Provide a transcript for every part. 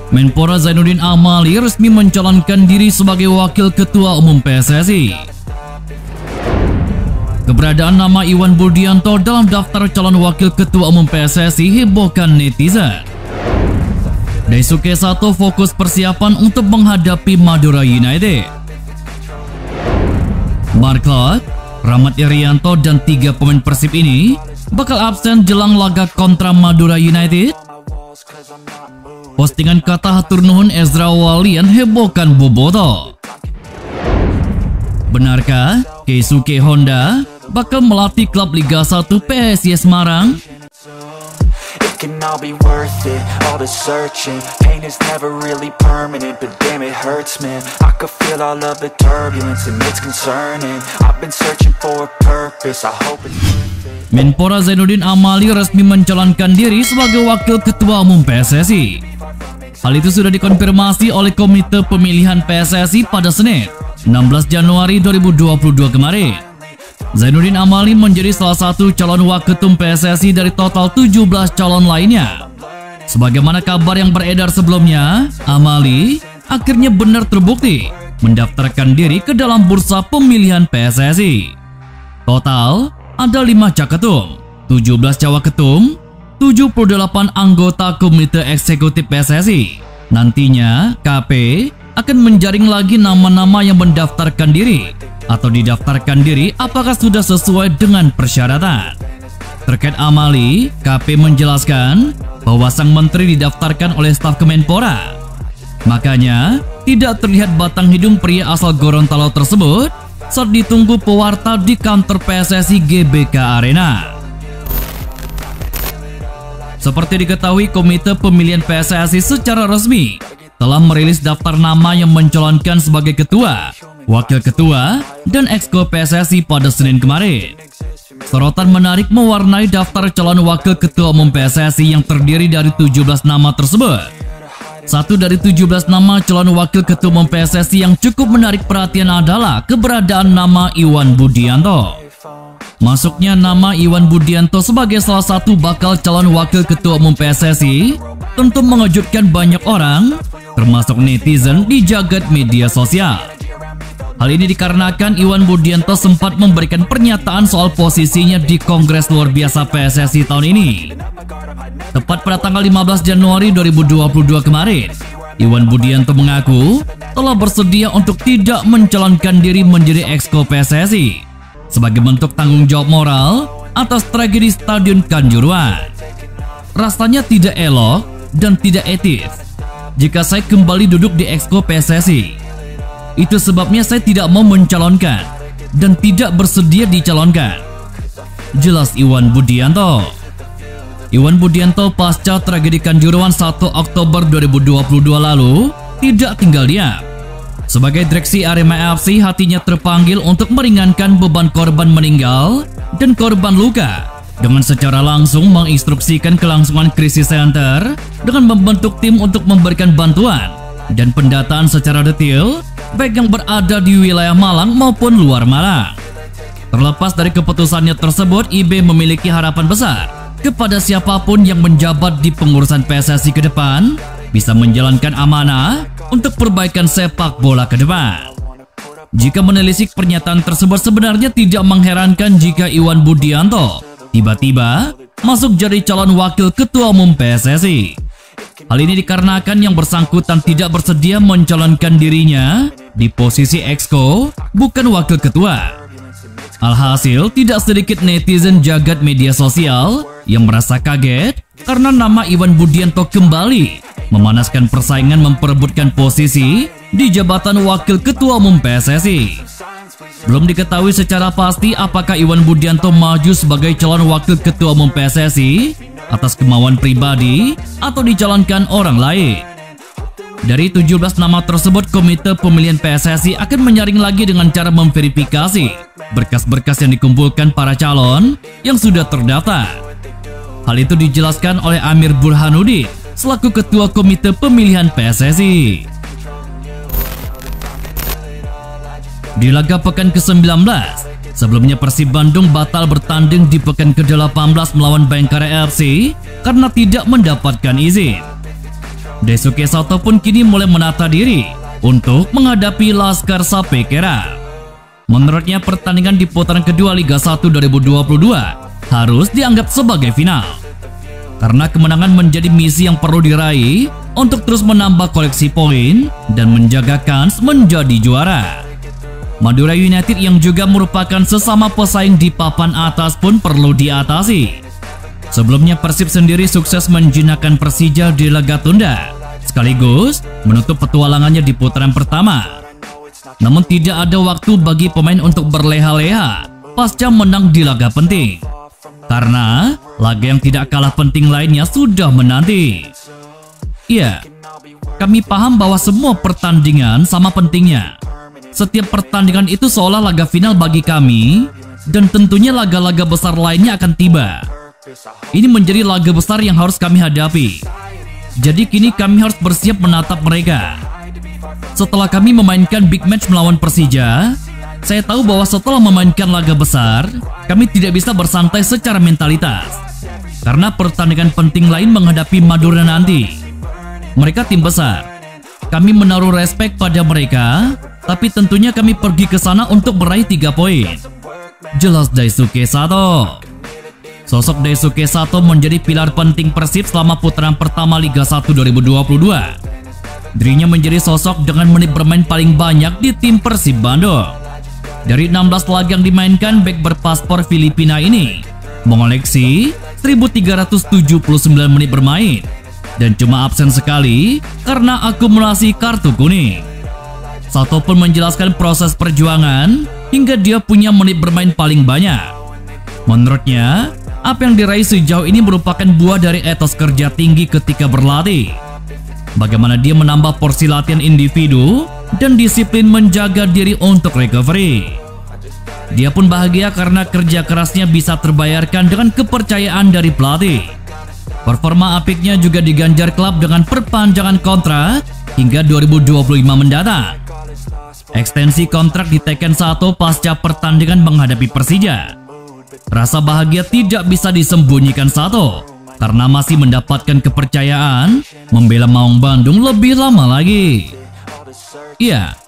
Menpora Zainuddin Amali resmi mencalonkan diri sebagai Wakil Ketua Umum PSSI. Keberadaan nama Iwan Budianto dalam daftar calon Wakil Ketua Umum PSSI hebohkan netizen. Daisuke Sato fokus persiapan untuk menghadapi Madura United. Mark Clark, Rahmat Irianto dan 3 pemain Persib ini bakal absen jelang laga kontra Madura United. Postingan kata hatur nuhun Ezra Walian hebohkan Boboto. Benarkah Keisuke Honda bakal melatih klub Liga 1 PSIS Semarang? Can all be worth it, all the searching. Pain is never really permanent, but damn it hurts, man. I could feel all of the turbulence and it's concerning. I've been searching for a purpose, I hope it's worth it. Menpora Zainuddin Amali resmi mencalonkan diri sebagai Wakil Ketua Umum PSSI. Hal itu sudah dikonfirmasi oleh Komite Pemilihan PSSI pada Senin, 16 Januari 2022 kemarin. Zainuddin Amali menjadi salah satu calon waketum PSSI dari total 17 calon lainnya. Sebagaimana kabar yang beredar sebelumnya, Amali akhirnya benar terbukti mendaftarkan diri ke dalam bursa pemilihan PSSI. Total ada 5 caketum, 17 cawaketum, 78 anggota Komite Eksekutif PSSI. Nantinya KP akan menjaring lagi nama-nama yang mendaftarkan diri atau didaftarkan diri apakah sudah sesuai dengan persyaratan. Terkait Amali, KP menjelaskan bahwa sang menteri didaftarkan oleh staf Kemenpora. Makanya, tidak terlihat batang hidung pria asal Gorontalo tersebut saat ditunggu pewarta di kantor PSSI GBK Arena. Seperti diketahui, Komite Pemilihan PSSI secara resmi telah merilis daftar nama yang mencalonkan sebagai ketua, wakil ketua, dan exco PSSI pada Senin kemarin. Sorotan menarik mewarnai daftar calon wakil ketua umum PSSI yang terdiri dari 17 nama tersebut. Satu dari 17 nama calon wakil ketua umum PSSI yang cukup menarik perhatian adalah keberadaan nama Iwan Budianto. Masuknya nama Iwan Budianto sebagai salah satu bakal calon wakil ketua umum PSSI tentu mengejutkan banyak orang, termasuk netizen di jagat media sosial. Hal ini dikarenakan Iwan Budianto sempat memberikan pernyataan soal posisinya di Kongres Luar Biasa PSSI tahun ini. Tepat pada tanggal 15 Januari 2022 kemarin, Iwan Budianto mengaku telah bersedia untuk tidak mencalonkan diri menjadi exco PSSI sebagai bentuk tanggung jawab moral atas tragedi Stadion Kanjuruhan. Rasanya tidak elok dan tidak etis jika saya kembali duduk di exco PSSI. Itu sebabnya saya tidak mau mencalonkan dan tidak bersedia dicalonkan, jelas Iwan Budianto. Iwan Budianto pasca tragedi Kanjuruhan 1 Oktober 2022 lalu tidak tinggal diam. Sebagai direksi Arema FC, hatinya terpanggil untuk meringankan beban korban meninggal dan korban luka dengan secara langsung menginstruksikan kelangsungan krisis center dengan membentuk tim untuk memberikan bantuan dan pendataan secara detail baik yang berada di wilayah Malang maupun luar Malang. Terlepas dari keputusannya tersebut, IB memiliki harapan besar kepada siapapun yang menjabat di pengurusan PSSI ke depan bisa menjalankan amanah untuk perbaikan sepak bola ke depan. Jika menelisik pernyataan tersebut, sebenarnya tidak mengherankan jika Iwan Budianto tiba-tiba masuk jadi calon wakil ketua umum PSSI. Hal ini dikarenakan yang bersangkutan tidak bersedia mencalonkan dirinya di posisi exco, bukan wakil ketua. Alhasil, tidak sedikit netizen jagat media sosial yang merasa kaget karena nama Iwan Budianto kembali memanaskan persaingan memperebutkan posisi di jabatan wakil ketua umum PSSI. Belum diketahui secara pasti apakah Iwan Budianto maju sebagai calon wakil ketua umum PSSI atas kemauan pribadi atau dicalonkan orang lain. Dari 17 nama tersebut, Komite Pemilihan PSSI akan menyaring lagi dengan cara memverifikasi berkas-berkas yang dikumpulkan para calon yang sudah terdaftar. Hal itu dijelaskan oleh Amir Burhanuddin selaku Ketua Komite Pemilihan PSSI. Di laga pekan ke-19, sebelumnya Persib Bandung batal bertanding di pekan ke-18 melawan Bayangkara FC karena tidak mendapatkan izin. Daisuke Sato pun kini mulai menata diri untuk menghadapi Laskar Sapekera. Menurutnya pertandingan di putaran kedua Liga 1 2022 harus dianggap sebagai final, karena kemenangan menjadi misi yang perlu diraih untuk terus menambah koleksi poin dan menjaga kans menjadi juara. Madura United yang juga merupakan sesama pesaing di papan atas pun perlu diatasi. Sebelumnya Persib sendiri sukses menjinakkan Persija di laga tunda, sekaligus menutup petualangannya di putaran pertama. Namun tidak ada waktu bagi pemain untuk berleha-leha pasca menang di laga penting, karena laga yang tidak kalah penting lainnya sudah menanti. Ya, kami paham bahwa semua pertandingan sama pentingnya. Setiap pertandingan itu seolah laga final bagi kami, dan tentunya laga-laga besar lainnya akan tiba. Ini menjadi laga besar yang harus kami hadapi. Jadi kini kami harus bersiap menatap mereka. Setelah kami memainkan big match melawan Persija, saya tahu bahwa setelah memainkan laga besar, kami tidak bisa bersantai secara mentalitas, karena pertandingan penting lain menghadapi Madura nanti. Mereka tim besar. Kami menaruh respek pada mereka, tapi tentunya kami pergi ke sana untuk meraih 3 poin. Jelas Daisuke Sato. Sosok Daisuke Sato menjadi pilar penting Persib selama putaran pertama Liga 1 2022. Dirinya menjadi sosok dengan menit bermain paling banyak di tim Persib Bandung. Dari 16 laga yang dimainkan, bek berpaspor Filipina ini mengoleksi 1379 menit bermain dan cuma absen sekali karena akumulasi kartu kuning. Sato pun menjelaskan proses perjuangan hingga dia punya menit bermain paling banyak. Menurutnya, apa yang diraih sejauh ini merupakan buah dari etos kerja tinggi ketika berlatih. Bagaimana dia menambah porsi latihan individu dan disiplin menjaga diri untuk recovery. Dia pun bahagia karena kerja kerasnya bisa terbayarkan dengan kepercayaan dari pelatih. Performa apiknya juga diganjar klub dengan perpanjangan kontrak hingga 2025 mendatang. Ekstensi kontrak diteken Sato pasca pertandingan menghadapi Persija. Rasa bahagia tidak bisa disembunyikan Sato karena masih mendapatkan kepercayaan membela Maung Bandung lebih lama lagi. Iya,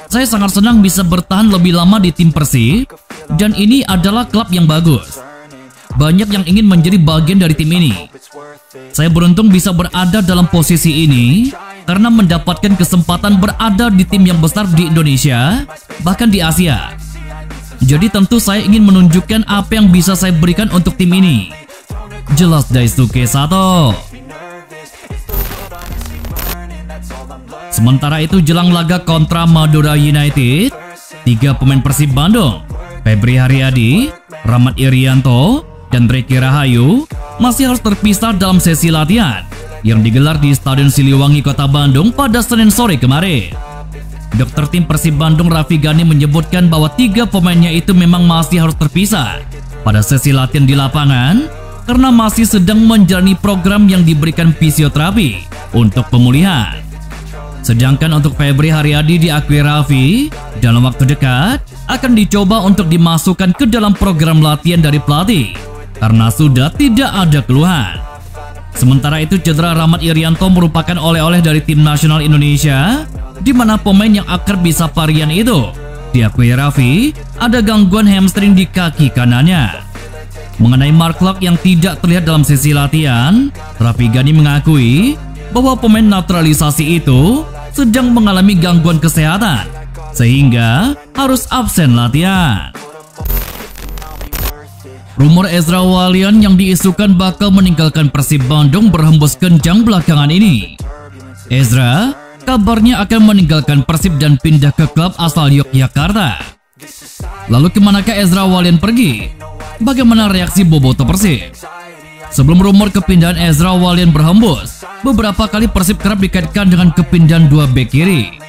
saya sangat senang bisa bertahan lebih lama di tim Persib, dan ini adalah klub yang bagus. Banyak yang ingin menjadi bagian dari tim ini. Saya beruntung bisa berada dalam posisi ini karena mendapatkan kesempatan berada di tim yang besar di Indonesia, bahkan di Asia. Jadi tentu saya ingin menunjukkan apa yang bisa saya berikan untuk tim ini. Jelas Daisuke Sato. Sementara itu jelang laga kontra Madura United, 3 pemain Persib Bandung, Febri Haryadi, Rahmat Irianto, dan Reki Rahayu masih harus terpisah dalam sesi latihan yang digelar di Stadion Siliwangi Kota Bandung pada Senin sore kemarin. Dokter tim Persib Bandung Raffi Gani menyebutkan bahwa 3 pemainnya itu memang masih harus terpisah pada sesi latihan di lapangan karena masih sedang menjalani program yang diberikan fisioterapi untuk pemulihan. Sedangkan untuk Febri Haryadi diakui Raffi dalam waktu dekat akan dicoba untuk dimasukkan ke dalam program latihan dari pelatih karena sudah tidak ada keluhan. Sementara itu cedera Rahmat Irianto merupakan oleh-oleh dari tim nasional Indonesia, di mana pemain yang akrab bisa varian itu diakui Raffi ada gangguan hamstring di kaki kanannya. Mengenai Mark Locke yang tidak terlihat dalam sesi latihan, Raffi Gani mengakui bahwa pemain naturalisasi itu sedang mengalami gangguan kesehatan sehingga harus absen latihan. Rumor Ezra Walian yang diisukan bakal meninggalkan Persib Bandung berhembus kencang belakangan ini. Ezra kabarnya akan meninggalkan Persib dan pindah ke klub asal Yogyakarta. Lalu kemanakah Ezra Walian pergi? Bagaimana reaksi bobotoh Persib? Sebelum rumor kepindahan Ezra Walian berhembus, beberapa kali Persib kerap dikaitkan dengan kepindahan 2 bek kiri.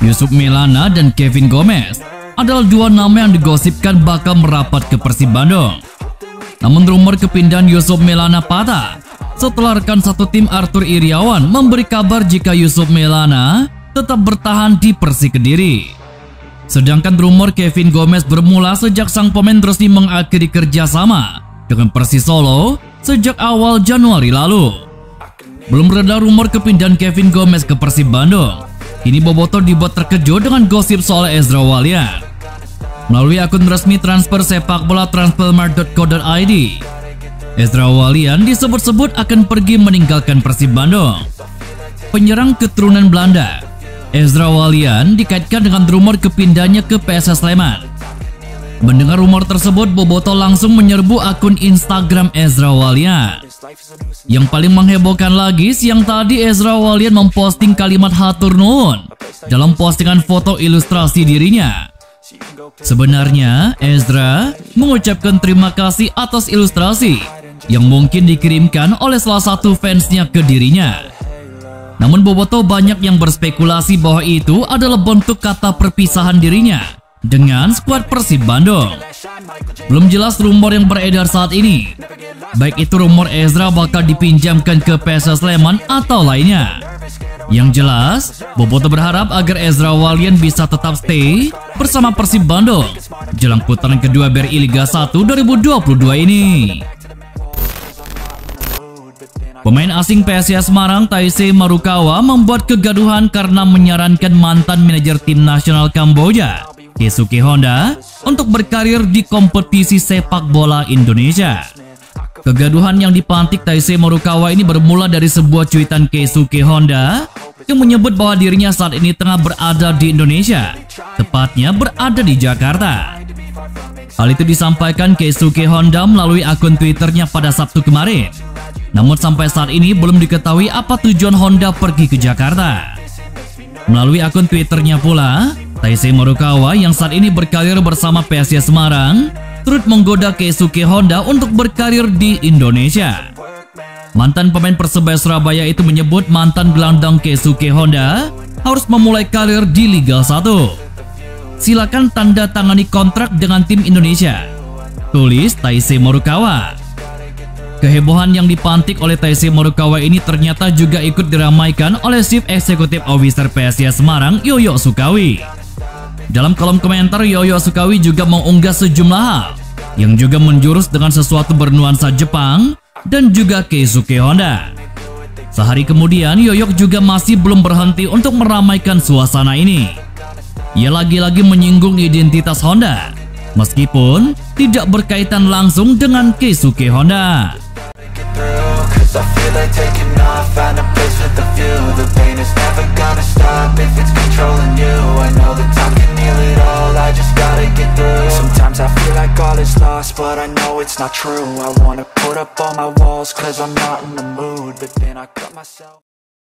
Yusuf Maulana dan Kevin Gomez adalah 2 nama yang digosipkan bakal merapat ke Persib Bandung. Namun rumor kepindahan Yusuf Maulana patah setelah rekan satu tim Arthur Iriawan memberi kabar jika Yusuf Maulana tetap bertahan di Persik Kediri. Sedangkan rumor Kevin Gomez bermula sejak sang pemain resmi mengakhiri kerjasama dengan Persis Solo sejak awal Januari lalu. Belum reda rumor kepindahan Kevin Gomez ke Persib Bandung. Kini Bobotoh dibuat terkejut dengan gosip soal Ezra Walian. Melalui akun resmi transfer sepak bola transfermarkt.co.id, Ezra Walian disebut-sebut akan pergi meninggalkan Persib Bandung. Penyerang keturunan Belanda, Ezra Walian dikaitkan dengan rumor kepindahannya ke PSS Sleman. Mendengar rumor tersebut, Bobotoh langsung menyerbu akun Instagram Ezra Walian. Yang paling menghebohkan lagi, siang tadi Ezra Walian memposting kalimat hatur nuhun dalam postingan foto ilustrasi dirinya. Sebenarnya, Ezra mengucapkan terima kasih atas ilustrasi yang mungkin dikirimkan oleh salah satu fansnya ke dirinya. Namun Bobotoh banyak yang berspekulasi bahwa itu adalah bentuk kata perpisahan dirinya dengan skuad Persib Bandung. Belum jelas rumor yang beredar saat ini, baik itu rumor Ezra bakal dipinjamkan ke PSS Sleman atau lainnya. Yang jelas, Bobotoh berharap agar Ezra Walian bisa tetap stay bersama Persib Bandung jelang putaran kedua BRI Liga 1 2022 ini. Pemain asing PSIS Semarang Taisei Marukawa membuat kegaduhan karena menyarankan mantan manajer tim nasional Kamboja, Keisuke Honda, untuk berkarir di kompetisi sepak bola Indonesia. Kegaduhan yang dipantik Taisei Marukawa ini bermula dari sebuah cuitan Keisuke Honda yang menyebut bahwa dirinya saat ini tengah berada di Indonesia, tepatnya berada di Jakarta. Hal itu disampaikan Keisuke Honda melalui akun Twitternya pada Sabtu kemarin. Namun sampai saat ini belum diketahui apa tujuan Honda pergi ke Jakarta. Melalui akun Twitternya pula, Taisei Marukawa yang saat ini berkarir bersama PSIS Semarang turut menggoda Keisuke Honda untuk berkarir di Indonesia. Mantan pemain Persebaya Surabaya itu menyebut mantan gelandang Keisuke Honda harus memulai karir di Liga 1. Silakan tanda tangani kontrak dengan tim Indonesia, tulis Taisei Marukawa. Kehebohan yang dipantik oleh Taisei Marukawa ini ternyata juga ikut diramaikan oleh Chief Executive Officer PSIS Semarang, Yoyo Sukawi. Dalam kolom komentar, Yoyo Sukawi juga mengunggah sejumlah hal yang juga menjurus dengan sesuatu bernuansa Jepang dan juga Keisuke Honda. Sehari kemudian, Yoyo juga masih belum berhenti untuk meramaikan suasana ini. Ia lagi-lagi menyinggung identitas Honda, meskipun tidak berkaitan langsung dengan Keisuke Honda. I feel like taking off, find a place with a view. The pain is never gonna stop if it's controlling you. I know that time can heal it all, I just gotta get through. Sometimes I feel like all is lost, but I know it's not true. I wanna put up all my walls, cause I'm not in the mood, but then I cut myself.